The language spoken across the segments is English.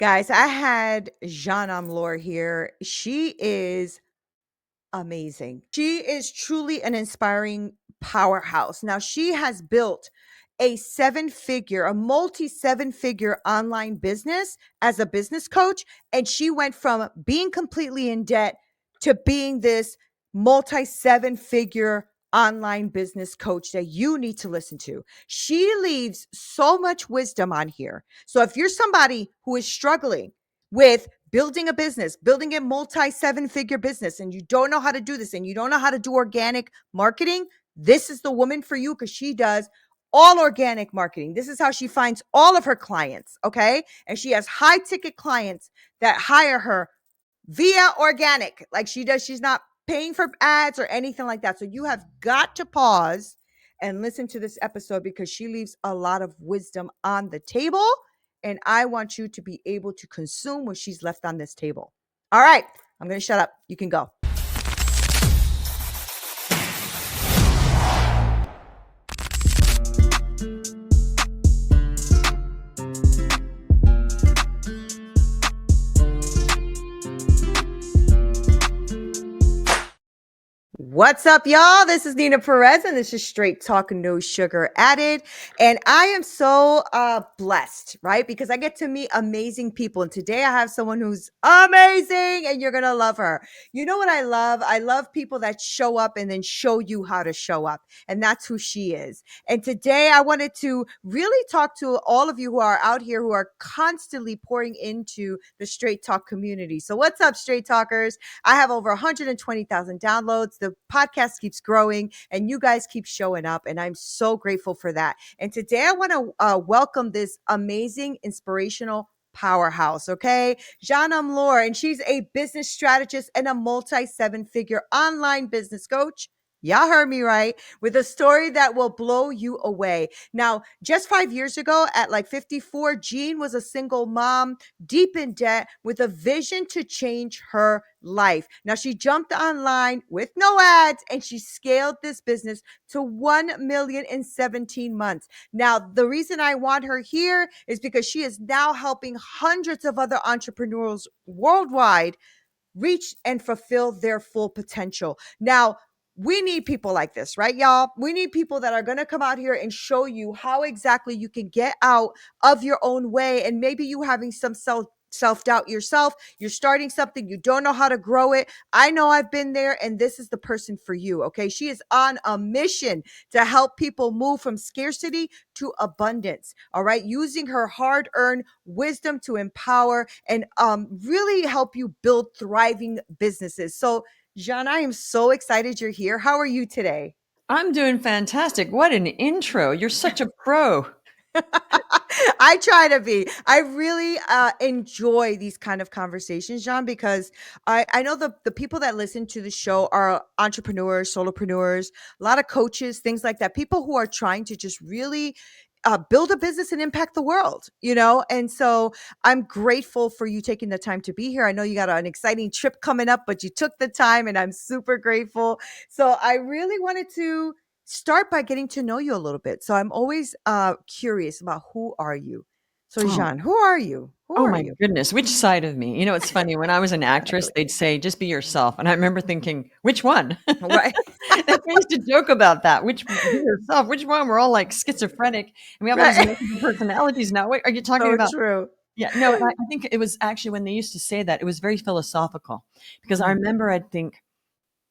Guys, I had Jeanne Omlor here. She is amazing. She is truly an inspiring powerhouse. Now, she has built a multi seven figure online business as a business coach. And she went from being completely in debt to being this multi seven figure online business coach that you need to listen to. She leaves so much wisdom on here. So if you're somebody who is struggling with building a business, building a multi seven figure business, and you don't know how to do this and you don't know how to do organic marketing, this is the woman for you because she does all organic marketing. This is how she finds all of her clients. Okay. And she has high ticket clients that hire her via organic, like she does. She's not paying for ads or anything like that. So you have got to pause and listen to this episode because she leaves a lot of wisdom on the table. And I want you to be able to consume what she's left on this table. All right, I'm going to shut up. You can go. What's up, y'all? This is Neena Perez, and this is Straight Talk, No Sugar Added. And I am so blessed, right? Because I get to meet amazing people. And today I have someone who's amazing, and you're going to love her. You know what I love? I love people that show up and then show you how to show up. And that's who she is. And today I wanted to really talk to all of you who are out here who are constantly pouring into the Straight Talk community. So what's up, Straight Talkers? I have over 120,000 downloads. The podcast keeps growing and you guys keep showing up. And I'm so grateful for that. And today I want to welcome this amazing, inspirational powerhouse. Okay. Jeanne Omlor, and she's a business strategist and a multi seven figure online business coach. Y'all heard me right, with a story that will blow you away. Now, just 5 years ago, at like 54, Jeanne was a single mom, deep in debt, with a vision to change her life. Now, she jumped online with no ads and she scaled this business to 1 million in 17 months. Now, the reason I want her here is because she is now helping hundreds of other entrepreneurs worldwide reach and fulfill their full potential. Now, we need people like this, right, y'all? We need people that are going to come out here and show you how exactly you can get out of your own way. And maybe you having some self-doubt yourself. You're starting something, you don't know how to grow it. I know I've been there, and this is the person for you. Okay. She is on a mission to help people move from scarcity to abundance. All right. Using her hard-earned wisdom to empower and really help you build thriving businesses. So Jeanne, I am so excited you're here. How are you today? I'm doing fantastic. What an intro. You're such a pro. I try to be. I really enjoy these kind of conversations, John, because I know the people that listen to the show are entrepreneurs, solopreneurs, a lot of coaches, things like that. People who are trying to just really build a business and impact the world, you know? And so I'm grateful for you taking the time to be here. I know you got an exciting trip coming up, but you took the time and I'm super grateful. So I really wanted to start by getting to know you a little bit. So I'm always curious about who are you? So Oh, Jeanne, who are you? Who oh are my you? goodness. Which side of me? It's funny. When I was an actress, Exactly. they'd say, just be yourself. And I remember thinking, which one? Right. They used to joke about that. Be yourself? Which one? We're all like schizophrenic and we have all these Right. multiple personalities now. Wait, are you talking So about? true. Yeah, no, and I think it was actually when they used to say that, it was very philosophical because I Mm, remember I'd think,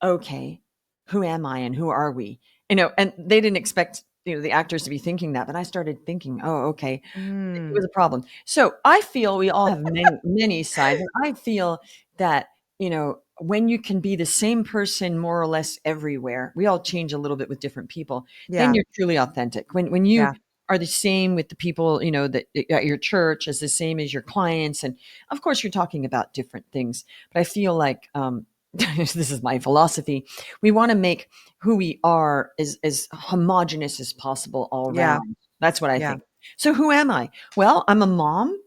okay, who am I and who are we? And they didn't expect, the actors to be thinking that, but I started thinking, oh, okay, it mm, was a problem. So I feel we all have many, many sides. And I feel that, when you can be the same person more or less everywhere, we all change a little bit with different people, then yeah. you're truly authentic. When you Yeah. are the same with the people, that at your church as the same as your clients. And of course you're talking about different things, but I feel like, this is my philosophy. We want to make who we are as homogenous as possible all Yeah. around. That's what I Yeah. think. So who am I? Well, I'm a mom.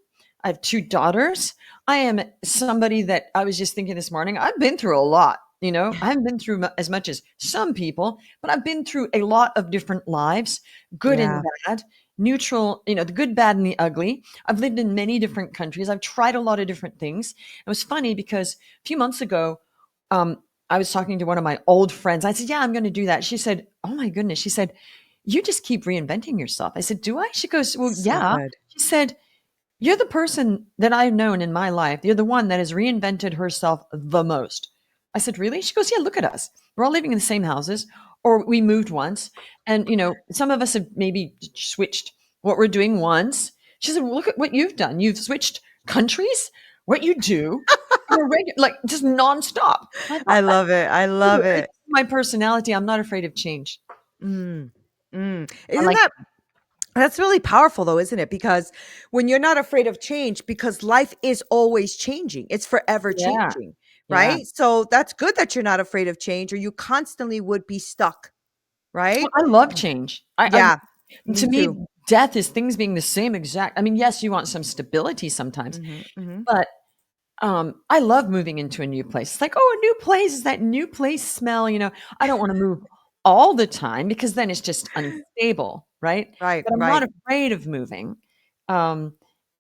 I have two daughters. I am somebody that I was just thinking this morning. I've been through a lot. I haven't been through as much as some people, but I've been through a lot of different lives, good and Yeah. bad. neutral, the good, bad, and the ugly. I've lived in many different countries. I've tried a lot of different things. It was funny because a few months ago, um, I was talking to one of my old friends. I said, "Yeah, I'm going to do that." She said, "Oh my goodness." She said, "You just keep reinventing yourself." I said, "Do I?" She goes, "Well, So yeah." good. She said, "You're the person that I've known in my life. You're the one that has reinvented herself the most." I said, "Really?" She goes, "Yeah, look at us. We're all living in the same houses, or we moved once. And, some of us have maybe switched what we're doing once." She said, "Well, look at what you've done. You've switched countries, what you do, on a like just nonstop." I I thought, that's love it. I true. love it. It's my personality. I'm not afraid of change. Mm, I Isn't like, that's really powerful though, isn't it? Because when you're not afraid of change, because life is always changing. It's forever yeah, changing, yeah. right? So that's good that you're not afraid of change or you constantly would be stuck, Well, right? I love change. Yeah, To me too. me, death is things being the same exact. I mean, yes, you want some stability sometimes, Mhm, mhm. but I love moving into a new place. It's like, oh, a new place is that new place smell. I don't want to move all the time because then it's just unstable, right? Right, But I'm not right. afraid of moving. Um,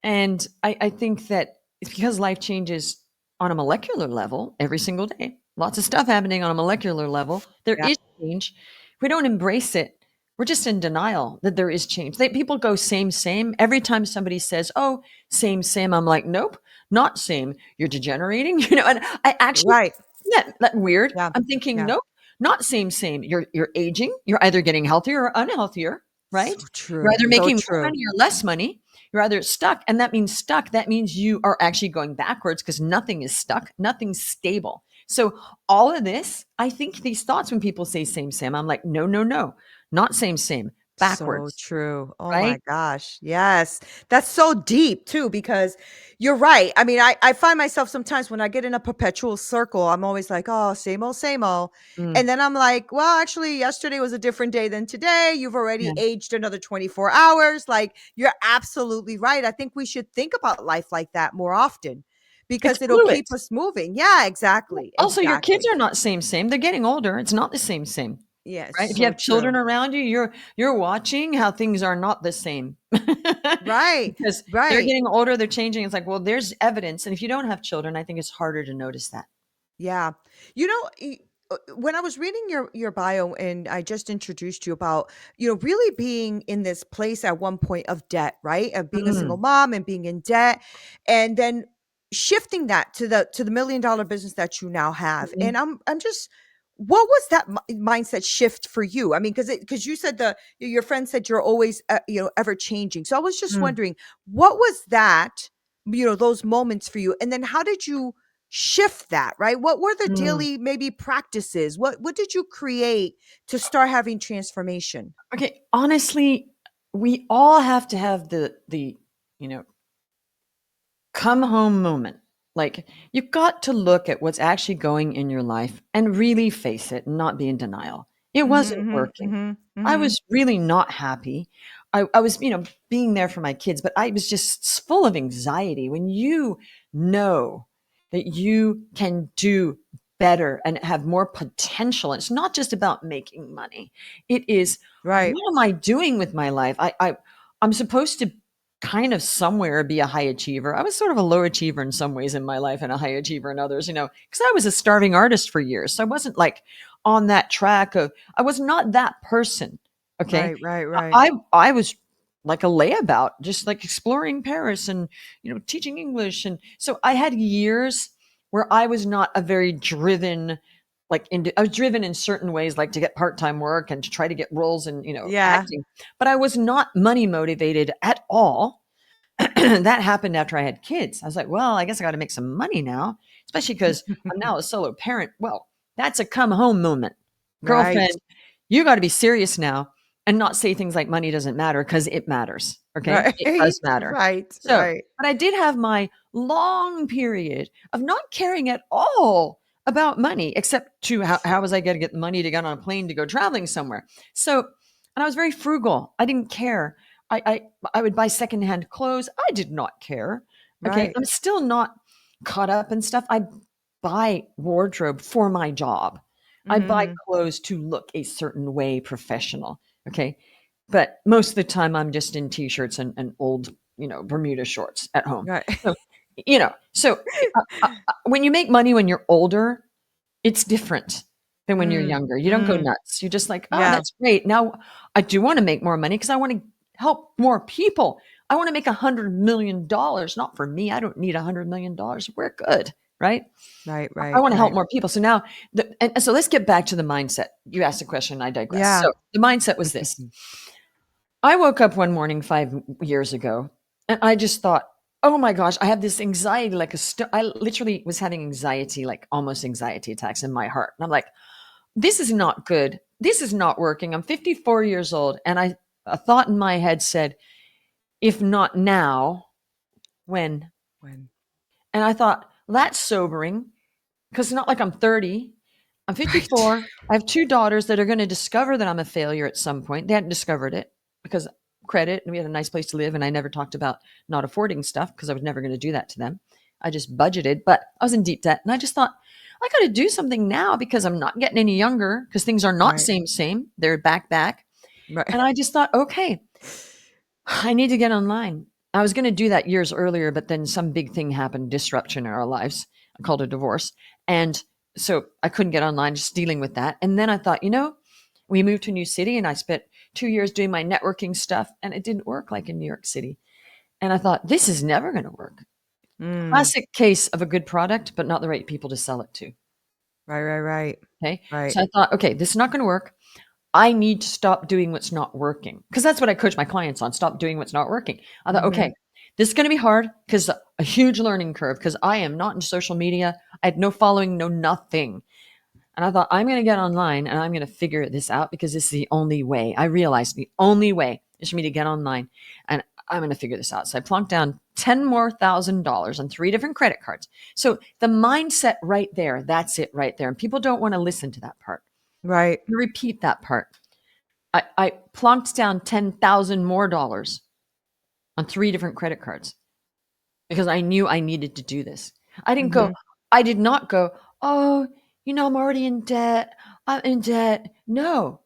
and I think that it's because life changes on a molecular level every single day. Lots of stuff happening on a molecular level. There Yeah, is change. If we don't embrace it, we're just in denial that there is change. People go same, same. Every time somebody says, oh, same, same, I'm like, nope, not same. You're degenerating, and I actually, right. yeah, that weird. Yeah, I'm thinking, yeah. nope, not same, same. You're aging. You're either getting healthier or unhealthier, So right? You're true. either So making more true. money or less money. You're either stuck, and that means stuck. That means you are actually going backwards because nothing is stuck, nothing's stable. So all of this, I think these thoughts when people say same, same, I'm like, no, no, no, not same, same, So backwards, true. Oh my right? gosh. Yes. That's so deep too, because you're right. I mean, I find myself sometimes when I get in a perpetual circle, I'm always like, oh, same old, same old. Mm, And then I'm like, well, actually, yesterday was a different day than today. You've already yeah. aged another 24 hours. Like, you're absolutely right. I think we should think about life like that more often It's because it'll fluid. keep us moving. Yeah, exactly. Also, your kids Exactly. are not same, same. They're getting older. It's not the same, same. Yeah, Right? If you so have children true. around you, you're watching how things are not the same. Right. Because they're Right. getting older, they're changing. It's like, well, there's evidence. And if you don't have children, I think it's harder to notice that. Yeah. You know, when I was reading your bio and I just introduced you about, really being in this place at one point of debt, right? Of being a single Mm, mom and being in debt and then shifting that to the $1 million business that you now have. mhm, And I'm just what was that mindset shift for you? I mean, because you said your friend said you're always ever changing. So I was just mm, wondering, what was that, those moments for you? And then how did you shift that, right? What were the mm. daily maybe practices? What did you create to start having transformation? Okay, honestly, we all have to have the you know come home moment. Like, you've got to look at what's actually going in your life and really face it and not be in denial. It Mhm, wasn't mhm, working. mhm, I mhm. was really not happy. I was, being there for my kids, but I was just full of anxiety when you know that you can do better and have more potential. It's not just about making money. It is, Right. what am I doing with my life? I'm supposed to kind of somewhere be a high achiever. I was sort of a low achiever in some ways in my life and a high achiever in others, because I was a starving artist for years. So I wasn't like on that track of, I was not that person. Okay. Right, right, right. I was like a layabout, just like exploring Paris and, teaching English. And so I had years where I was not a very driven, I was driven in certain ways, like to get part-time work and to try to get roles in, Yeah. acting, but I was not money motivated at all. That happened after I had kids. I was like, well, I guess I got to make some money now, especially because I'm now a solo parent. Well, that's a come home moment. Right. Girlfriend, you got to be serious now and not say things like money doesn't matter, because it matters. Okay. Right. It does matter. Right, So, right. but I did have my long period of not caring at all about money, except to how was I going to get money to get on a plane to go traveling somewhere. So, and I was very frugal. I didn't care. I would buy secondhand clothes. I did not care. Okay. Right. I'm still not caught up in stuff. I buy wardrobe for my job. I Mhm, buy mhm. clothes to look a certain way professional. Okay. But most of the time I'm just in t-shirts and old, Bermuda shorts at home. Right. So, when you make money when you're older, it's different than when you're Mm, younger. You don't go mm, nuts. You're just like, oh, yeah. that's great. Now I do want to make more money because I want to help more people. I want to make $100 million, not for me. I don't need $100 million. We're good, right? Right, I right, want to help right. more people. So now, and so let's get back to the mindset. You asked a question, I digress. Yeah. So the mindset was this. I woke up one morning 5 years ago and I just thought, oh my gosh, I have this anxiety, I literally was having anxiety, like almost anxiety attacks in my heart. And I'm like, this is not good. This is not working. I'm 54 years old. And a thought in my head said, if not now, when? When? And I thought, that's sobering because it's not like I'm 30. I'm Right. 54. I have two daughters that are going to discover that I'm a failure at some point. They hadn't discovered it because credit and we had a nice place to live. And I never talked about not affording stuff because I was never going to do that to them. I just budgeted, but I was in deep debt. And I just thought, I got to do something now because I'm not getting any younger because things are not Right. same. They're back. Right. And I just thought, okay, I need to get online. I was going to do that years earlier, but then some big thing happened, disruption in our lives. I called a divorce. And so I couldn't get online, just dealing with that. And then I thought, we moved to a new city and I spent 2 years doing my networking stuff and it didn't work like in New York City. And I thought, this is never going to work. Mm. Classic case of a good product, but not the right people to sell it to. Right, right, right. Okay. Right. So I thought, okay, this is not going to work. I need to stop doing what's not working. Because that's what I coach my clients on, stop doing what's not working. I thought, Mhm. okay, this is going to be hard because a huge learning curve because I am not in social media. I had no following, no nothing. And I thought, I'm going to get online and I'm going to figure this out because this is the only way. I realized the only way is for me to get online and I'm going to figure this out. So I plunked down $10,000 on 3 different credit cards. So the mindset right there, that's it right there. And people don't want to listen to that part. Right. Repeat that part. I plunked down 10,000 more dollars on 3 different credit cards because I knew I needed to do this. Mhm. I did not go, oh, I'm already in debt. I'm in debt. No,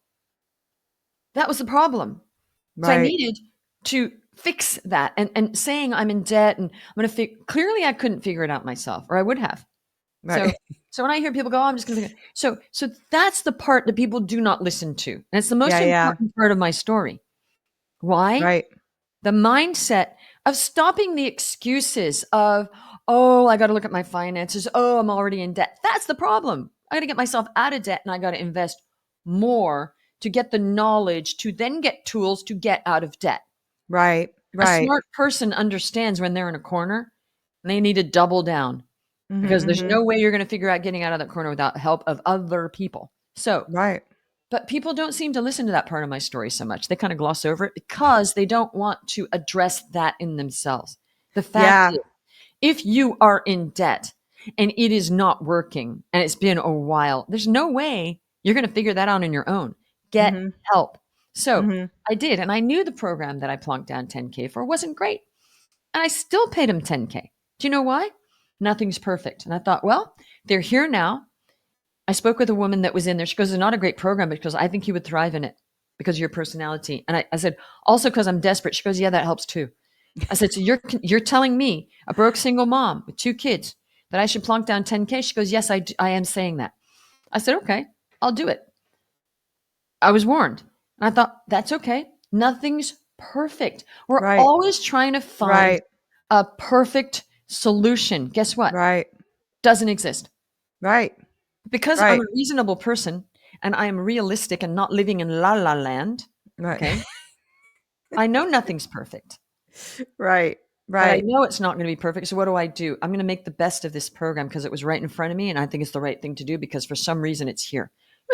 that was the problem. So I Right. needed to fix that. And saying I'm in debt and I'm going to clearly I couldn't figure it out myself or I would have. So Right. so when I hear people go, oh, I'm just going to so that's the part that people do not listen to. And it's the Yeah, most yeah. important part of my story. Why? Right. The mindset of stopping the excuses of, oh, I got to look at my finances. Oh, I'm already in debt. That's the problem. I got to get myself out of debt and I got to invest more to get the knowledge to then get tools to get out of debt. Right. A Right. smart person understands when they're in a corner and they need to double down Mhm, because there's mhm. no way you're going to figure out getting out of that corner without help of other people. So Right. but people don't seem to listen to that part of my story so much. They kind of gloss over it because they don't want to address that in themselves. The fact Yeah. is, if you are in debt and it is not working and it's been a while, there's no way you're going to figure that out on your own. Get Mhm. help. So Mhm. I did. And I knew the program that I plunked down 10K for wasn't great. And I still paid them 10K. Do you know why? Nothing's perfect. And I thought, well, they're here now. I spoke with a woman that was in there. She goes, it's not a great program because I think you would thrive in it because of your personality. And I said, also because I'm desperate. She goes, yeah, that helps too. I said, so you're telling me, a broke single mom with 2 kids, that I should plunk down 10K? She goes, yes, I am saying that. I said, okay, I'll do it. I was warned. And I thought, that's okay. Nothing's perfect. We're Right. always trying to find Right. a perfect solution. Guess what? Right. Doesn't exist. Right. Because I'm Right. a reasonable person and I am realistic and not living in la la land, Right. okay? I know nothing's perfect, Right. but I Right. know it's not going to be perfect. So what do? I'm going to make the best of this program because it was right in front of me and I think it's the right thing to do because for some reason it's here.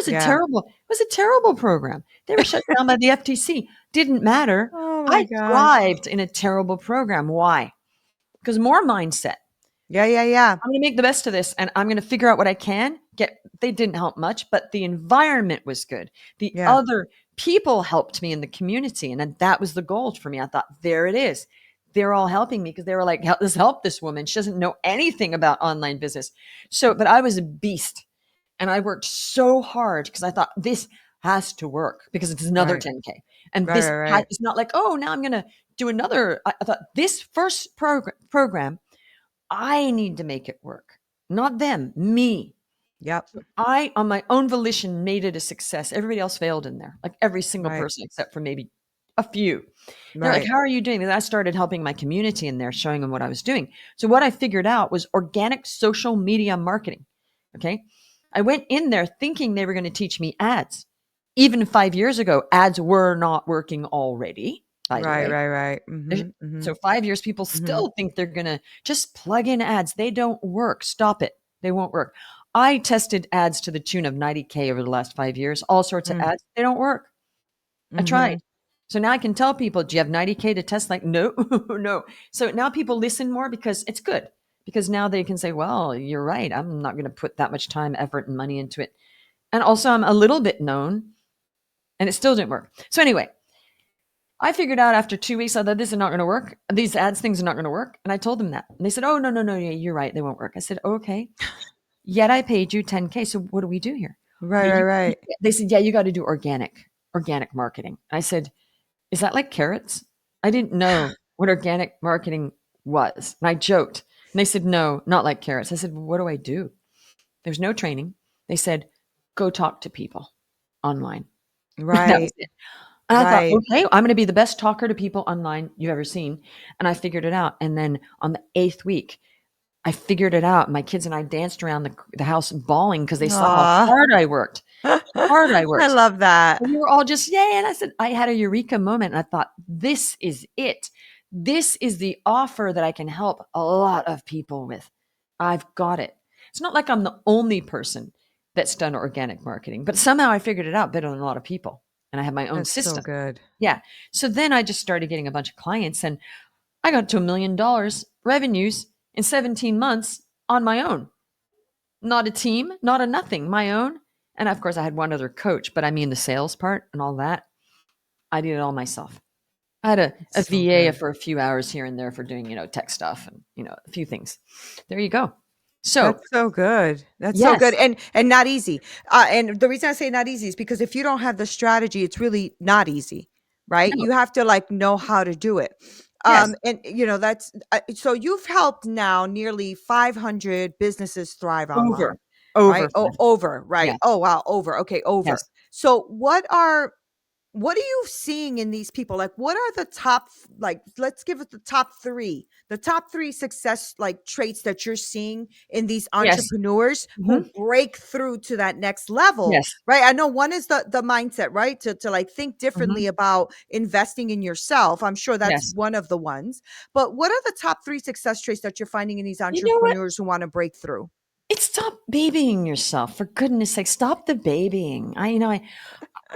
Yeah. It was a terrible program. They were shut down by the FTC. Didn't matter. Oh my I gosh. thrived in a terrible program. Why? Because more mindset. Yeah, yeah, yeah. I'm going to make the best of this and I'm going to figure out what I can get. They didn't help much, but the environment was good. The Yeah. other people helped me in the community. And then that was the goal for me. I thought, there it is. They're all helping me because they were like, help this woman. She doesn't know anything about online business. So, but I was a beast and I worked so hard because I thought has to work because it's another Right. 10K. And Right, this right, right. it's not like, oh, now I'm going to do another. I thought this first program, I need to make it work, not them, me. Yep. So I, on my own volition, made it a success. Everybody else failed in there, like every single Right. person except for maybe a few. They're like, Right. how are you doing? And I started helping my community in there, showing them what I was doing. So what I figured out was organic social media marketing. Okay. I went in there thinking they were going to teach me ads. Even 5 years ago, ads were not working already, by the Right, way. right, right. Mhm, So mhm, 5 years, people mhm, still think they're going to just plug in ads. They don't work. Stop it. They won't work. I tested ads to the tune of 90K over the last 5 years, all sorts of mm, ads. They don't work. I tried. mhm. So now I can tell people, do you have 90K to test? Like, no, no. So now people listen more because it's good. Because now they can say, well, you're right. I'm not going to put that much time, effort, and money into it. And also, I'm a little bit known and it still didn't work. So anyway, I figured out after 2 weeks that this is not going to work. These ads things are not going to work. And I told them that. And they said, oh, no, no, no. Yeah, you're right. They won't work. I said, okay. Yet I paid you 10K. So what do we do here? Right, Yeah, right, right. they said, yeah, you got to do organic marketing. I said, is that like carrots? I didn't know what organic marketing was. And I joked. And they said, no, not like carrots. I said, well, what do I do? There's no training. They said, go talk to people online. That was Right, it. And I thought, right. okay, I'm going to be the best talker to people online you've ever seen. And I figured it out. And then on the 8th week, I figured it out. My kids and I danced around the house bawling because they saw how Aw. hard I worked. Hard I I worked. love that. And we were all just, yay. And I said, I had a eureka moment. And I thought, this is it. This is the offer that I can help a lot of people with. I've got it. It's not like I'm the only person that's done organic marketing, but somehow I figured it out better than a lot of people. And I have my own That's so system. good. Yeah. So then I just started getting a bunch of clients and I got to $1 million revenues in 17 months on my own. Not a team, not a nothing, my own. And of course, I had one other coach, but I mean the sales part and all that. I did it all myself. I had a That's so VA good. for a few hours here and there for doing, tech stuff and, a few things. There you go. So, That's so good. That's so good, yes, and not easy. And the reason I say not easy is because if you don't have the strategy, it's really not easy, right? no, You have to like know how to do it. yes, And that's so you've helped now nearly 500 businesses thrive over, online, right? over Oh, 500. over, right? Yeah, Oh, wow, over. Okay, over. yes, So what are you seeing in these people? Like, what are the top, like, let's give it the top three success, like, traits that you're seeing in these yes, entrepreneurs who mhm, break through to that next level, yes, right? I know one is the mindset, right? To like think mhm, differently about investing in yourself. I'm sure that's yes. one of the ones. But what are the top three success traits that you're finding in these You know what? entrepreneurs who want to break through? It's stop babying yourself. For goodness sake, stop the babying.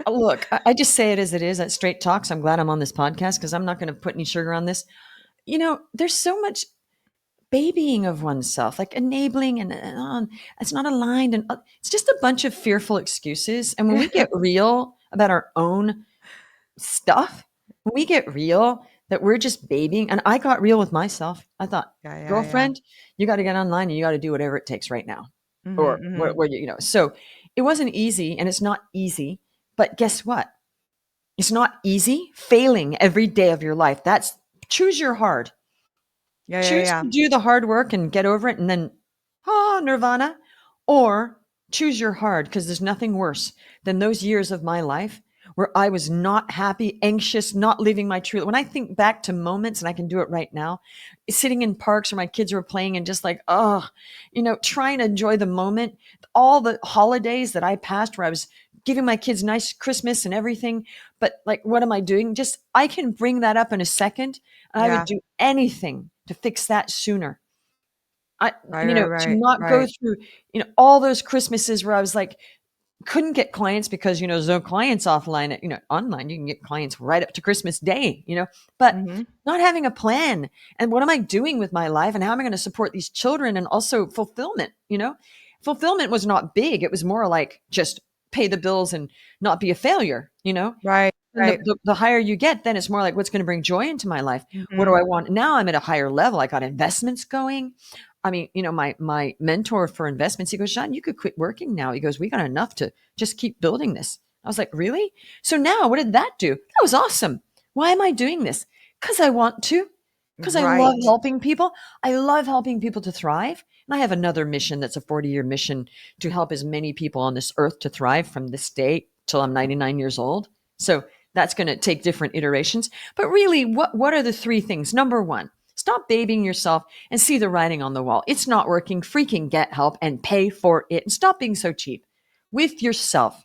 Look, I just say it as it is at Straight Talks. I'm glad I'm on this podcast because I'm not going to put any sugar on this. There's so much babying of oneself, like enabling and it's not aligned. And it's just a bunch of fearful excuses. And when we get real about our own stuff, when we get real that we're just babying, and I got real with myself, I thought, Yeah, yeah, yeah. girlfriend, you got to get online and you got to do whatever it takes right now. Hmm, Or hmm. so it wasn't easy and it's not easy. But guess what? It's not easy failing every day of your life. That's choose your hard. Yeah, yeah, Choose yeah. to do the hard work and get over it and then, nirvana, or choose your hard because there's nothing worse than those years of my life where I was not happy, anxious, not living my truth. When I think back to moments, and I can do it right now, sitting in parks where my kids were playing and just like, trying to enjoy the moment, all the holidays that I passed where I was giving my kids nice Christmas and everything. But like, what am I doing? Just, I can bring that up in a second. And I would Yeah. do anything to fix that sooner. Right, right, To right, not go right. through, all those Christmases where I was like, couldn't get clients because, there's no clients offline, online, you can get clients right up to Christmas Day, but Mhm. not having a plan. And what am I doing with my life? And how am I going to support these children? And also fulfillment was not big. It was more like just pay the bills and not be a failure. Right, And right. the higher you get, then it's more like what's going to bring joy into my life. What do Mhm. I want? Now I'm at a higher level. I got investments going. I mean, my mentor for investments, he goes, Jeanne, you could quit working now. He goes, we got enough to just keep building this. I was like, really? So now what did that do? That was awesome. Why am I doing this? Because I want to, because I love Right. helping people. I love helping people to thrive. And I have another mission that's a 40-year mission to help as many people on this earth to thrive from this day till I'm 99 years old. So that's going to take different iterations. But really, what are the three things? Number one, stop babying yourself and see the writing on the wall. It's not working. Freaking get help and pay for it. And stop being so cheap with yourself.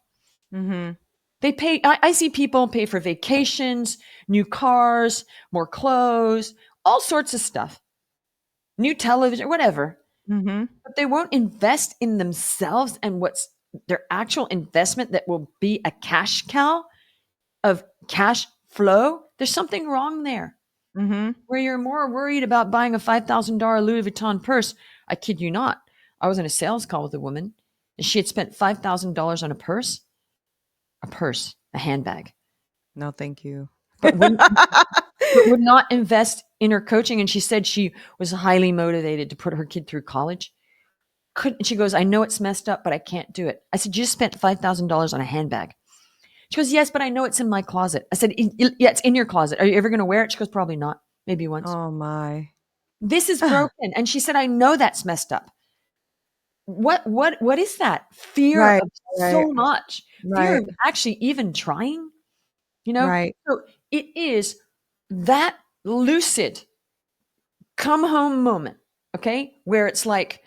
Mm-hmm. They pay, I see people pay for vacations, new cars, more clothes, all sorts of stuff, new television, whatever. Mm-hmm. But they won't invest in themselves and what's their actual investment that will be a cash cow of cash flow. There's something wrong there Mm-hmm. where you're more worried about buying a $5,000 Louis Vuitton purse. I kid you not. I was in a sales call with a woman and she had spent $5,000 on a purse, a handbag, No, thank you. but would not invest in her coaching. And she said she was highly motivated to put her kid through college. She goes, I know it's messed up, but I can't do it. I said, you just spent $5,000 on a handbag. She goes, yes, but I know it's in my closet. I said, yeah, it's in your closet. Are you ever going to wear it? She goes, probably not. Maybe once. Oh my. This is broken. And she said, I know that's messed up. What is that? Fear Right. of Right. so much. Fear Right. of actually even trying, you know? Right. So it is that lucid come home moment, okay? Where it's like,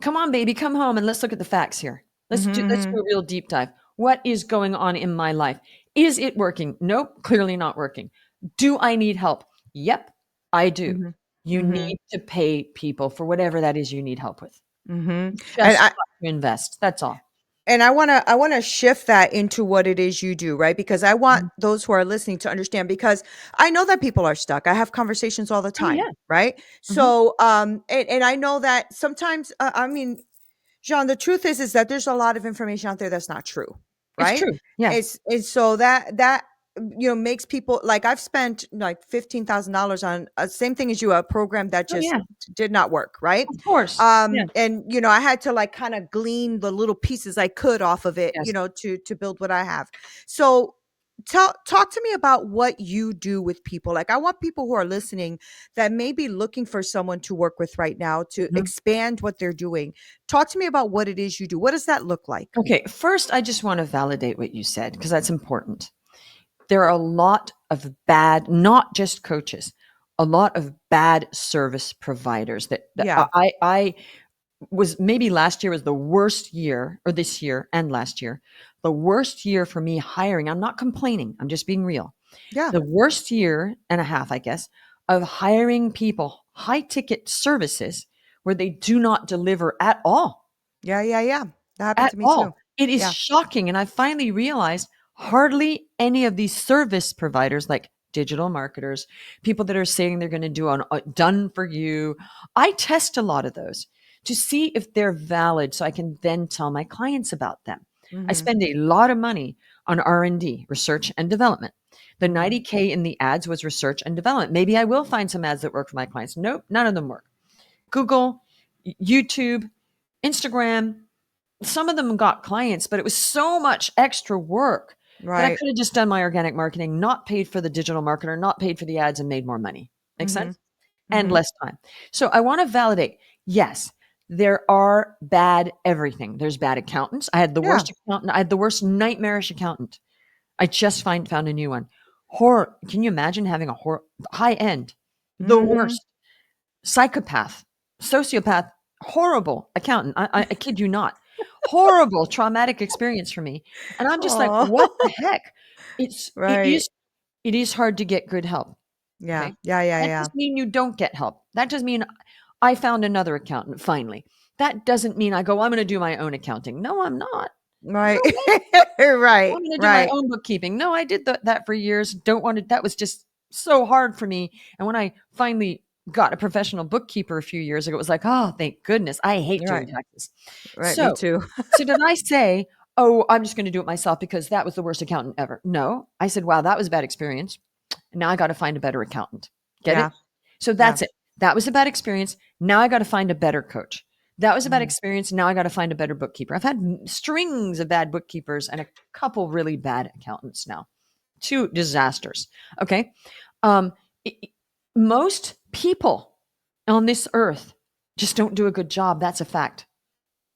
come on, baby, come home and let's look at the facts here. Let's Mm-hmm. do a real deep dive. What is going on in my life? Is it working? Nope, clearly not working. Do I need help? Yep, I do. Mm-hmm. You Mm-hmm. need to pay people for whatever that is you need help with. Mm-hmm. And Just got to invest. That's all. I want to shift that into what it is you do, right? Because I want Mhm. those who are listening to understand, because I know that people are stuck. I have conversations all the Oh time, yeah. right? Mhm. So and I know that sometimes I mean, Jean, the truth is that there's a lot of information out there that's not true, It's right? true. Yeah. It's so that makes people, like, I've spent like $15,000 on same thing as you, a program that Oh just yeah. did not work, right? Of course. Yeah. And I had to like kind of glean the little pieces I could off of it, Yes. to build what I have. So talk to me about what you do with people. Like, I want people who are listening that may be looking for someone to work with right now to Mhm. expand what they're doing. Talk to me about what it is you do. What does that look like? Okay. First, I just want to validate what you said because that's important. There are a lot of bad, not just coaches, a lot of bad service providers that Yeah. I was, maybe last year was the worst year, or this year and last year, the worst year for me hiring. I'm not complaining. I'm just being real. Yeah. The worst year and a half, I guess, of hiring people, high ticket services where they do not deliver at all. Yeah. Yeah. Yeah. That happened At to me too. all. It is Yeah. shocking. And I finally realized hardly any of these service providers, like digital marketers, people that are saying they're going to do on done for you. I test a lot of those to see if they're valid so I can then tell my clients about them. I Mm-hmm. spend a lot of money on R&D, research and development. The Mm-hmm. 90K in the ads was research and development. Maybe I will find some ads that work for my clients. Nope, none of them work. Google, YouTube, Instagram, some of them got clients, but it was so much extra work that I Right. could have just done my organic marketing, not paid for the digital marketer, not paid for the ads, and made more money. Make Mm-hmm. sense? And Mm-hmm. less time. So I want to validate, yes, there are bad everything. There's bad accountants. I had the Yeah. worst accountant. I had the worst nightmarish accountant. I just found a new one. Horror. Can you imagine having a high end, the Mm-hmm. worst psychopath, sociopath, horrible accountant. I kid you not. Horrible traumatic experience for me. And I'm just like, Oh. what the heck? It's it Right. is it is hard to get good help. Yeah. Okay. Yeah. Yeah. That Yeah. doesn't mean you don't get help. That doesn't mean I found another accountant finally. That doesn't mean I go, I'm going to do my own accounting. No, I'm not. Right. No way. I'm Right. going to do my Right. own bookkeeping. No, I did that for years. Don't want to. That was just so hard for me. And when I finally got a professional bookkeeper a few years ago, it was like, oh, thank goodness. I hate doing Right. taxes. Right. Me So, too. so did I say, oh, I'm just going to do it myself because that was the worst accountant ever? No, I said, wow, that was a bad experience. Now I got to find a better accountant. Get it? Yeah. So Yeah. that's it. That was a bad experience. Now I got to find a better coach. That was a bad Mhm. experience. Now I got to find a better bookkeeper. I've had strings of bad bookkeepers and a couple really bad accountants now. Two disasters. Okay. Um, i- i- Most people on this earth just don't do a good job. That's a fact.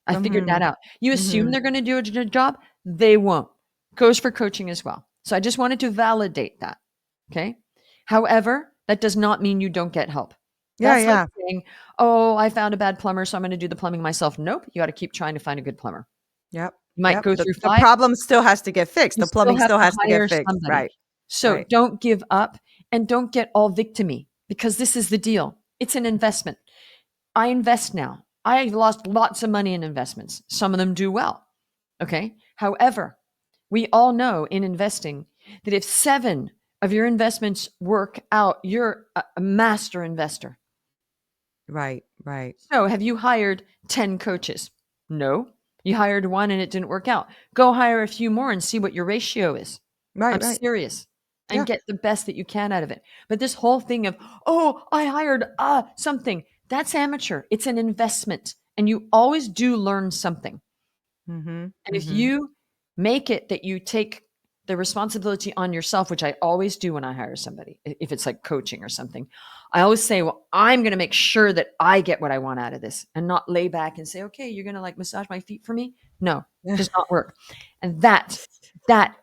I figured that Mhm. out. You assume Mhm. they're going to do a good job, they won't. Goes for coaching as well. So I just wanted to validate that. Okay. However, that does not mean you don't get help. Yeah, That's like yeah. saying, oh, I found a bad plumber, so I'm going to do the plumbing myself. Nope. You got to keep trying to find a good plumber. Yep. You might Yep. go The through the five, problem still has to get fixed. you The still plumbing have still to has to get hire fixed. somebody. Right. So Right. don't give up and don't get all victimy because this is the deal. It's an investment. I invest now. I lost lots of money in investments. Some of them do well. Okay. However, we all know in investing that if seven of your investments work out, you're a master investor. Right. Right. So have you hired 10 coaches? No. You hired one and it didn't work out. Go hire a few more and see what your ratio is. Right. I'm Right. serious. And Yeah. get the best that you can out of it. But this whole thing of, oh, I hired something, that's amateur. It's an investment. And you always do learn something. Mhm. And if Mhm. you make it that you take the responsibility on yourself, which I always do when I hire somebody, if it's like coaching or something, I always say, well, I'm going to make sure that I get what I want out of this and not lay back and say, okay, you're going to like massage my feet for me. No, does not work. And that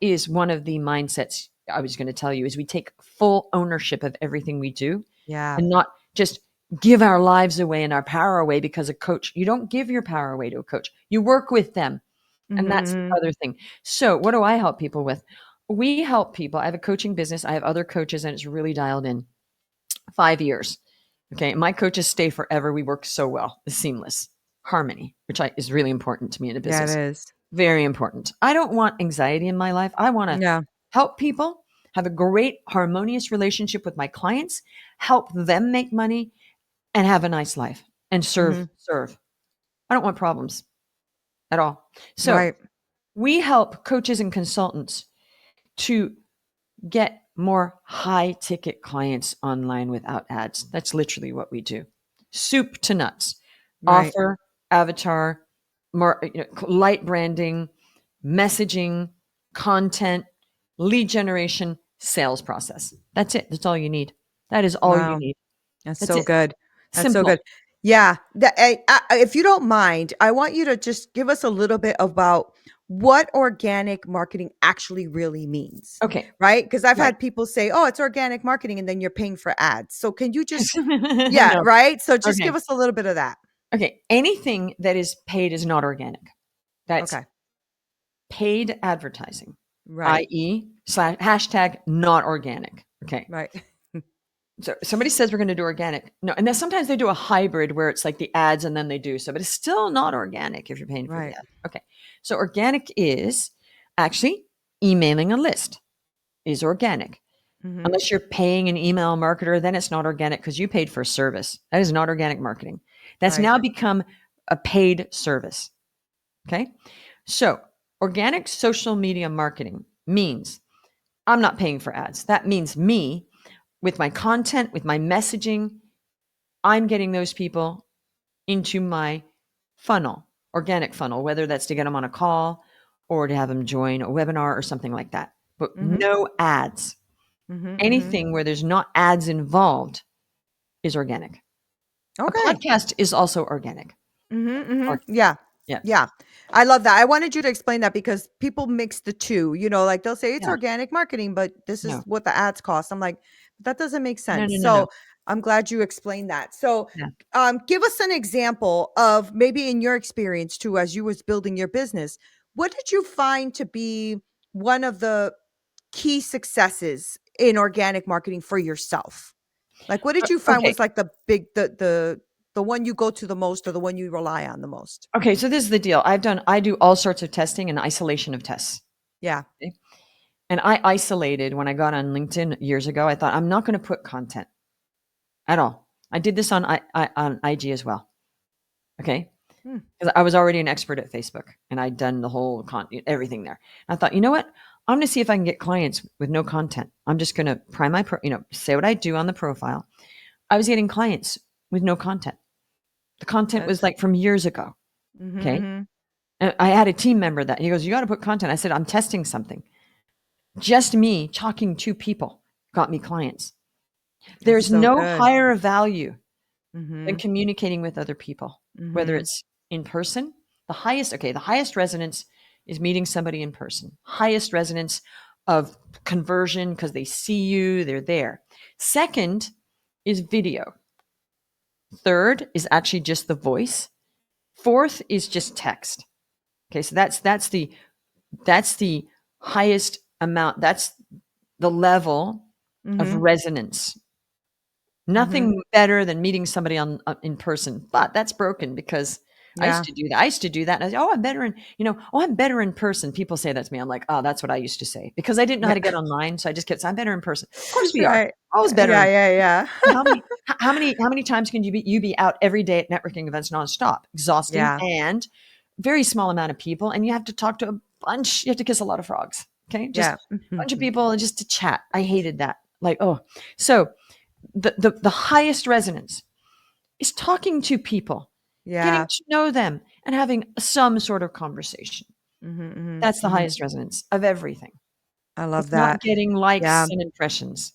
is one of the mindsets I was going to tell you is we take full ownership of everything we do Yeah. and not just give our lives away and our power away because a coach, you don't give your power away to a coach. You work with them. Mhm. And that's the Mhm. other thing. So, what do I help people with? We help people. I have a coaching business. I have other coaches, and it's really dialed in. 5 years. Okay. My coaches stay forever. We work so well. It's seamless harmony, which is really important to me in a Yeah, it business. is. Very important. I don't want anxiety in my life. I want to Yeah. help people have a great, harmonious relationship with my clients, help them make money, and have a nice life and serve. Mhm. Serve. I don't want problems at all. So, Right. we help coaches and consultants to get more high ticket clients online without ads. That's literally what we do. Soup to nuts. Right. Offer, avatar, more light branding, messaging, content, lead generation, sales process. That's it. That's all you need. That is all you Wow. need. That's That's so it. good. That's so Simple. good. Yeah. If you don't mind, I want you to just give us a little bit about what organic marketing actually really means, Okay. right? Because I've Right. had people say, oh, it's organic marketing, and then you're paying for ads. So can you just, yeah, No. right? So just Okay. give us a little bit of that. Okay. Anything that is paid is not organic. That's Okay. paid advertising, Right. i.e., slash hashtag not organic. Okay. Right. So somebody says we're going to do organic. No. And then sometimes they do a hybrid where it's like the ads and then they do so, but it's still not organic if you're paying for the Right. ad. Okay. So organic is actually emailing a list is organic. Hmm. Unless you're paying an email marketer, then it's not organic because you paid for a service. That is not organic marketing. That's Right. now become a paid service. Okay. So organic social media marketing means I'm not paying for ads. That means me with my content, with my messaging, I'm getting those people into my funnel, organic funnel, whether that's to get them on a call or to have them join a webinar or something like that. But Hmm. no ads. Hmm. Hmm. Anything where there's not ads involved is organic. A Okay. podcast is also organic. Mhm, mhm. Or Yeah. yeah, Yeah. I love that. I wanted you to explain that because people mix the 2, like they'll say it's yeah. organic marketing, but this is No, what the ads cost. I'm like, that doesn't make no, sense. no, no, no. So I'm glad you explained that. So Yeah. give us an example of maybe in your experience too, as you was building your business, what did you find to be one of the key successes in organic marketing for yourself? Like, what did you find Okay. was like the big, the one you go to the most or the one you rely on the most? Okay. So this is the deal. I do all sorts of testing and isolation of tests. Yeah. Okay? And I isolated when I got on LinkedIn years ago. I thought I'm not going to put content at all. I did this on on IG as well. Okay, Hmm. because I was already an expert at Facebook and I'd done the whole everything there. And I thought, you know what? I'm going to see if I can get clients with no content. I'm just going to prime say what I do on the profile. I was getting clients with no content. The content That's was like from years ago. Okay. mhm. And I had a team member that he goes, you got to put content. I said, I'm testing something. Just me talking to people got me clients. That's There's so no good. higher value than Mhm. communicating with other people, whether Mhm. it's in person. The highest resonance is meeting somebody in person. Highest resonance of conversion because they see you, they're there. Second is video. Third is actually just the voice. Fourth is just text. Okay, so that's the highest amount. That's the level of Mhm. resonance. Mhm. Nothing better than meeting somebody on in person, but that's broken because I used Yeah. to do that. I used to do that. And I say, "Oh, I'm better in, oh, I'm better in person." People say that to me. I'm like, "Oh, that's what I used to say," because I didn't know how Yeah. to get online, so I just kept saying, "I'm better in person." Of course we are. Right. Always better Yeah, in. yeah, yeah. How many times can you be out every day at networking events nonstop? Exhausting Yeah. and very small amount of people, and you have to talk to a bunch. You have to kiss a lot of frogs. Okay, just Yeah. a bunch of Mhm. people and just to chat. I hated that. Like, oh, so the highest resonance is talking to people, getting Yeah. to know them, and having some sort of conversation. Mhm, mhm, That's the mhm. highest resonance of everything. I love It's not that. getting Yeah. likes and impressions.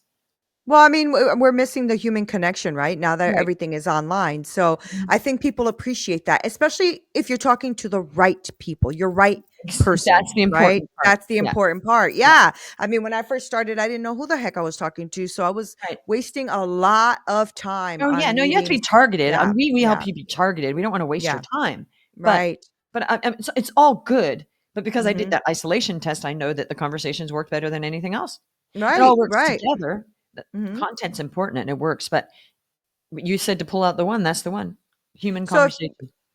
Well, I mean, we're missing the human connection, right? Now that Right. everything is online. So Mhm. I think people appreciate that, especially if you're talking to the right people, your right person, That's the right? important part. That's the Yeah. important part. Yeah. Yeah. I mean, when I first started, I didn't know who the heck I was talking to. So I was Right. wasting a lot of time Oh, yeah. on No, you have to be meetings. targeted. Yeah. We help Yeah. you be targeted. We don't want to waste your Yeah. time. But Right. it's all good. But because I did Mhm. that isolation test, I know that the conversations work better than anything else. It all Right. works Right. together. The Mhm. content's important and it works. But you said to pull out the one, that's the one. Human So conversation.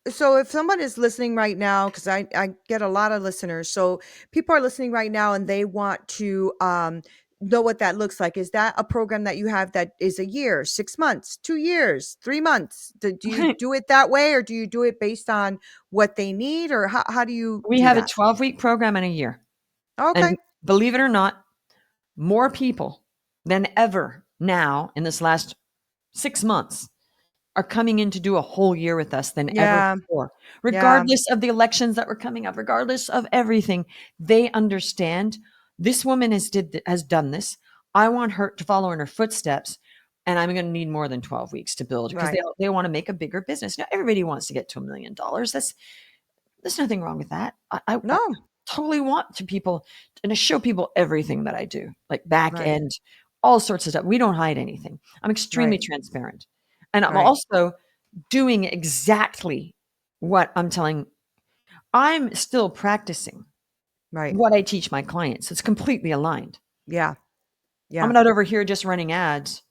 So if someone is listening right now, because I get a lot of listeners, so people are listening right now and they want to know what that looks like. Is that a program that you have that is a year, 6 months, 2 years, 3 months? Do you do it that way, or do you do it based on what they need, or how do you We do have a that? 12-week program in a year. Okay. And believe it or not, more people than ever now in this last 6 months are coming in to do a whole year with us than ever Yeah. before. Yeah. Regardless of the elections that were coming up, regardless of everything, they understand this woman has done this. I want her to follow in her footsteps, and I'm going to need more than 12 weeks to build because Right. they want to make a bigger business. Now everybody wants to get to $1 million. There's nothing wrong with that. I No. totally want to people and to show people everything that I do, like back Right. end, all sorts of stuff. We don't hide anything. I'm extremely Right. transparent. And I'm Right. also doing exactly what I'm still practicing Right. what I teach my clients. It's completely aligned. Yeah. I'm Yeah. not over here just running ads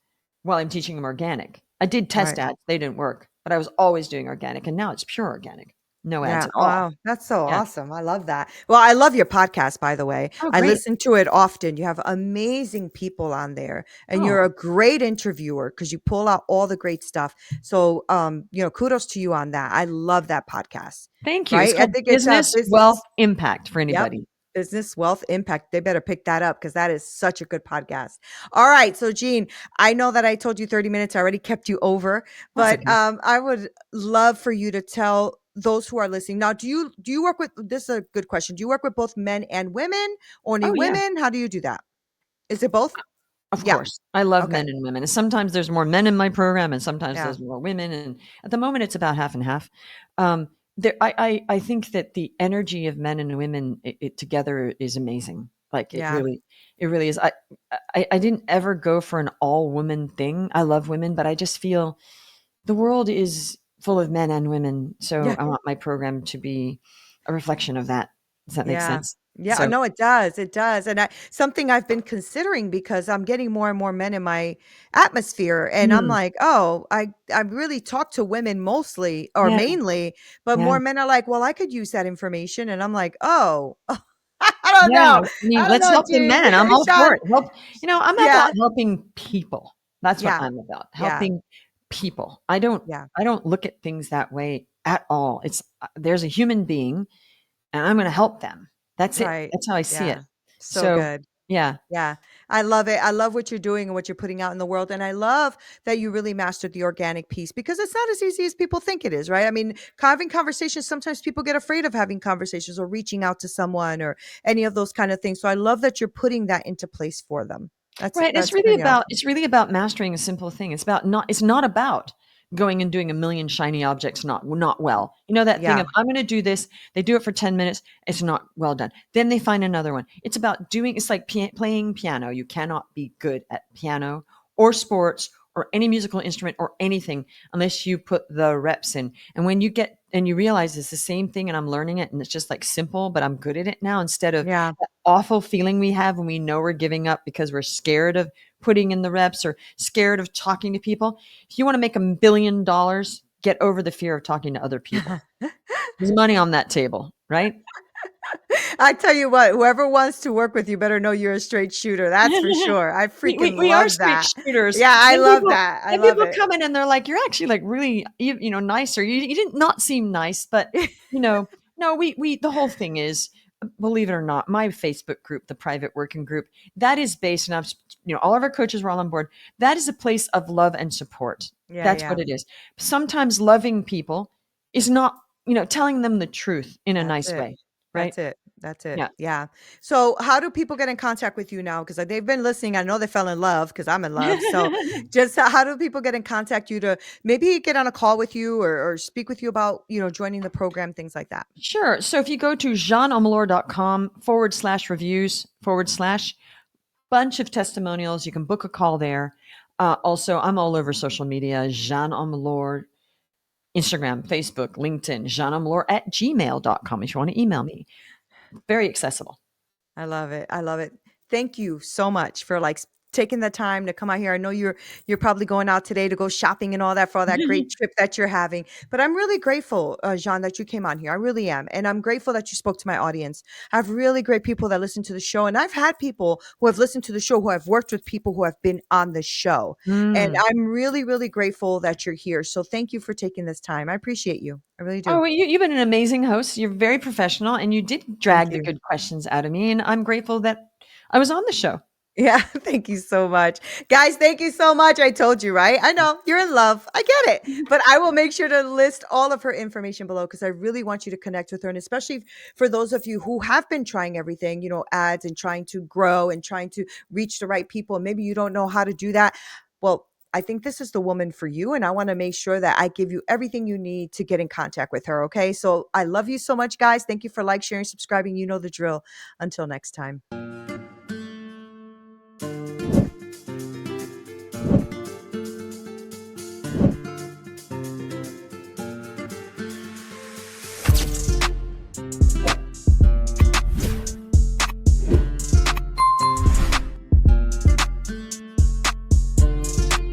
while I'm teaching them organic. I did test Right. ads, they didn't work, but I was always doing organic and now it's pure organic. No ads Yeah. at all. Wow. That's so Yeah. awesome. I love that. Well, I love your podcast, by the way. Oh, I great. listen to it often. You have amazing people on there, and you're Oh, a great interviewer because you pull out all the great stuff. So, kudos to you on that. I love that podcast. thank you. It's Right. I called think it's a Business Wealth business. Impact for Yep. anybody. Business Wealth Impact. They better pick that up because that is such a good podcast. All right. So, Jeanne, I know that I told you 30 minutes. I already kept you over, That's but okay. I would love for you to tell those who are listening. Now, do you work with, this is a good question. Do you work with both men and women? Only Oh, yeah. women? How do you do that? Is it both? Of Yeah. course. I love Okay. men and women. And sometimes there's more men in my program and sometimes Yeah. there's more women. And at the moment it's about half and half. Um, I think that the energy of men and women together is amazing. Like Yeah. it really is. I didn't ever go for an all woman thing. I love women, but I just feel the world is full of men and women. So Yeah. I want my program to be a reflection of that. Does that make Yeah. sense? Yeah, So no, it does. It does. And something I've been considering because I'm getting more and more men in my atmosphere. And I'm mm, like, oh, I really talk to women mostly or yeah, mainly, but yeah. more men are like, well, I could use that information. And I'm like, oh, I don't Yeah, know. I mean, I don't let's know, help the Gene. men. I'm all for Sean. it. I'm about Yeah. helping people. That's what Yeah. I'm about, Yeah. helping people. I don't look at things that way at all. It's there's a human being and I'm going to help them. That's it. Right. That's how I see it. Yeah. So So, good. Yeah. Yeah, I love it. I love what you're doing and what you're putting out in the world. And I love that you really mastered the organic piece because it's not as easy as people think it is, right? I mean, having conversations, sometimes people get afraid of having conversations or reaching out to someone or any of those kind of things. So I love that you're putting that into place for them. Right. That's pretty awesome. It's really about mastering a simple thing. It's not about going and doing a million shiny objects not well. You know that thing Yeah. of I'm going to do this, they do it for 10 minutes, it's not well done. Then they find another one. It's about doing it's like playing piano. You cannot be good at piano or sports or any musical instrument or anything unless you put the reps in. And when you get and you realize it's the same thing and I'm learning it and it's just like simple, but I'm good at it now instead of Yeah. awful feeling we have when we know we're giving up because we're scared of putting in the reps or scared of talking to people. If you want to make $1 billion, get over the fear of talking to other people. There's money on that table, right? I tell you what, whoever wants to work with you better know you're a straight shooter. That's for sure. I freaking We are love straight that. shooters. Yeah, I love that. I And love people it. come in and they're like, "You're actually like really, nicer. You did not seem nice, but no, we the whole thing is, believe it or not, my Facebook group, the private working group, that is based, and all of our coaches were all on board. That is a place of love and support. Yeah, That's yeah. what it is. Sometimes loving people is not, telling them the truth in a That's nice it. way, right? That's it. That's it. Yeah. Yeah. So, how do people get in contact with you now? Because they've been listening. I know they fell in love because I'm in love. So, just how do people get in contact you to maybe get on a call with you or speak with you about joining the program, things like that? Sure. So if you go to jeanneomlor.com/reviews/ bunch of testimonials, you can book a call there. Also, I'm all over social media, Jeanne Omlor, Instagram, Facebook, LinkedIn, jeanneomlor@gmail.com if you want to email me. Very accessible. I love it. I love it. Thank you so much for taking the time to come out here. I know you're probably going out today to go shopping and all that for all that great trip that you're having. But I'm really grateful, Jean, that you came on here. I really am. And I'm grateful that you spoke to my audience. I have really great people that listen to the show. And I've had people who have listened to the show who have worked with people who have been on the show. And Mm. I'm really, really grateful that you're here. So thank you for taking this time. I appreciate you. I really Oh, do. well, you've been an amazing host. You're very professional, and you did Thank drag the you. good questions out of me. And I'm grateful that I was on the show. Yeah, thank you so much. Guys, thank you so much. I told you, right? I know you're in love. I get it. But I will make sure to list all of her information below because I really want you to connect with her. And especially for those of you who have been trying everything, ads and trying to grow and trying to reach the right people. And maybe you don't know how to do that. Well, I think this is the woman for you. And I want to make sure that I give you everything you need to get in contact with her. Okay. So I love you so much, guys. Thank you for sharing, subscribing. You know the drill. Until next time.